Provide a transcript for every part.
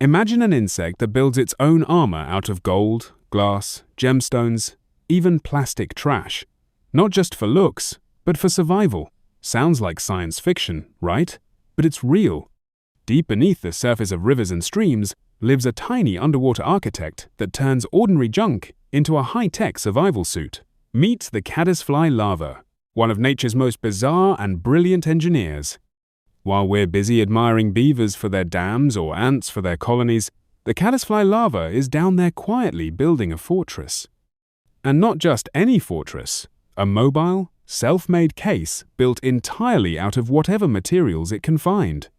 Imagine an insect that builds its own armor out of gold, glass, gemstones, even plastic trash. Not just for looks, but for survival. Sounds like science fiction, right? But it's real. Deep beneath the surface of rivers and streams lives a tiny underwater architect that turns ordinary junk into a high-tech survival suit. Meet the Caddisfly Larva, one of nature's most bizarre and brilliant engineers. While we're busy admiring beavers for their dams or ants for their colonies, the Caddisfly Larva is down there quietly building a fortress. And not just any fortress, a mobile, self-made case built entirely out of whatever materials it can find.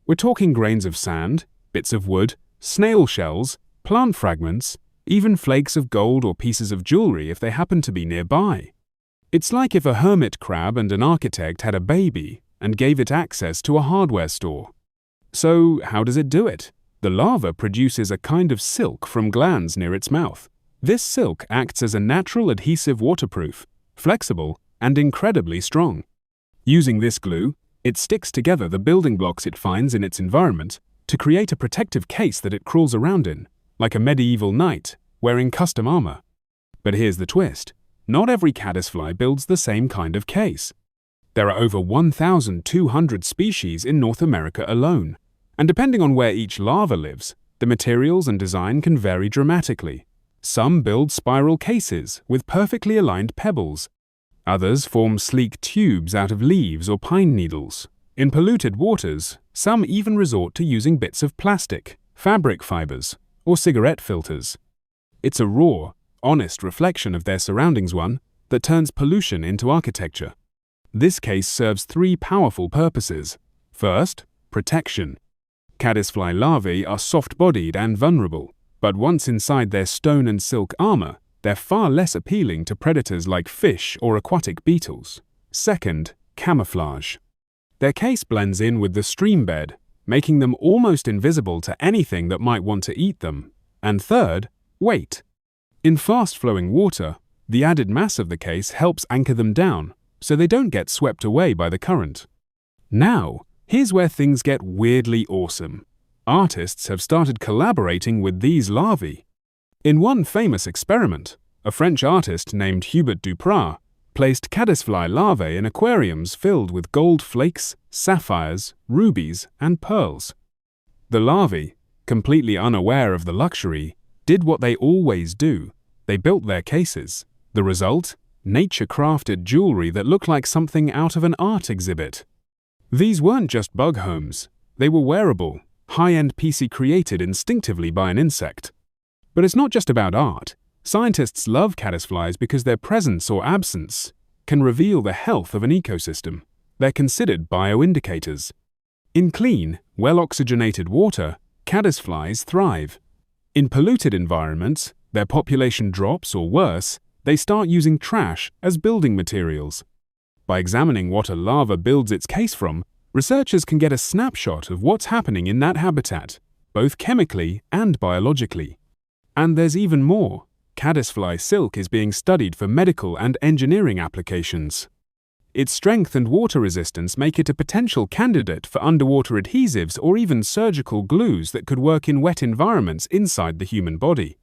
We're talking grains of sand, bits of wood, snail shells, plant fragments, even flakes of gold or pieces of jewelry if they happen to be nearby. It's like if a hermit crab and an architect had a baby and gave it access to a hardware store. So how does it do it? The larva produces a kind of silk from glands near its mouth. This silk acts as a natural adhesive waterproof, flexible, and incredibly strong. Using this glue, it sticks together the building blocks it finds in its environment to create a protective case that it crawls around in, like a medieval knight wearing custom armor. But here's the twist. Not every caddisfly builds the same kind of case. There are over 1,200 species in North America alone, and depending on where each larva lives, the materials and design can vary dramatically. Some build spiral cases with perfectly aligned pebbles. Others form sleek tubes out of leaves or pine needles. In polluted waters, some even resort to using bits of plastic, fabric fibers, or cigarette filters. It's a raw, honest reflection of their surroundings, one that turns pollution into architecture. This case serves three powerful purposes. First, protection. Caddisfly larvae are soft-bodied and vulnerable, but once inside their stone and silk armor, they're far less appealing to predators like fish or aquatic beetles. Second, camouflage. Their case blends in with the stream bed, making them almost invisible to anything that might want to eat them. And third, weight. In fast-flowing water, the added mass of the case helps anchor them down, so they don't get swept away by the current. Now, here's where things get weirdly awesome. Artists have started collaborating with these larvae. In one famous experiment, a French artist named Hubert Duprat placed caddisfly larvae in aquariums filled with gold flakes, sapphires, rubies, and pearls. The larvae, completely unaware of the luxury, did what they always do. They built their cases. The result? Nature-crafted jewelry that looked like something out of an art exhibit. These weren't just bug homes. They were wearable, high-end pieces created instinctively by an insect. But it's not just about art. Scientists love caddisflies because their presence or absence can reveal the health of an ecosystem. They're considered bioindicators. In clean, well-oxygenated water, caddisflies thrive. In polluted environments, their population drops, or worse, they start using trash as building materials. By examining what a larva builds its case from, researchers can get a snapshot of what's happening in that habitat, both chemically and biologically. And there's even more. Caddisfly silk is being studied for medical and engineering applications. Its strength and water resistance make it a potential candidate for underwater adhesives or even surgical glues that could work in wet environments inside the human body.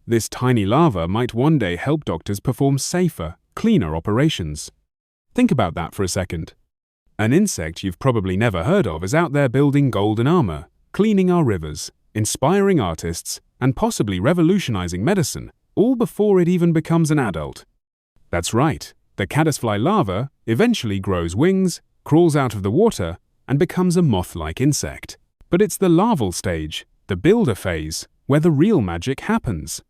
This tiny larva might one day help doctors perform safer, cleaner operations. Think about that for a second. An insect you've probably never heard of is out there building golden armor, cleaning our rivers, inspiring artists, and possibly revolutionizing medicine, all before it even becomes an adult. That's right, the caddisfly larva eventually grows wings, crawls out of the water, and becomes a moth-like insect. But it's the larval stage, the builder phase, where the real magic happens.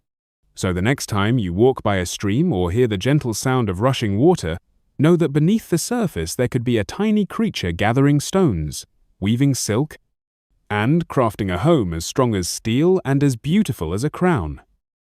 So the next time you walk by a stream or hear the gentle sound of rushing water, know that beneath the surface there could be a tiny creature gathering stones, weaving silk, and crafting a home as strong as steel and as beautiful as a crown.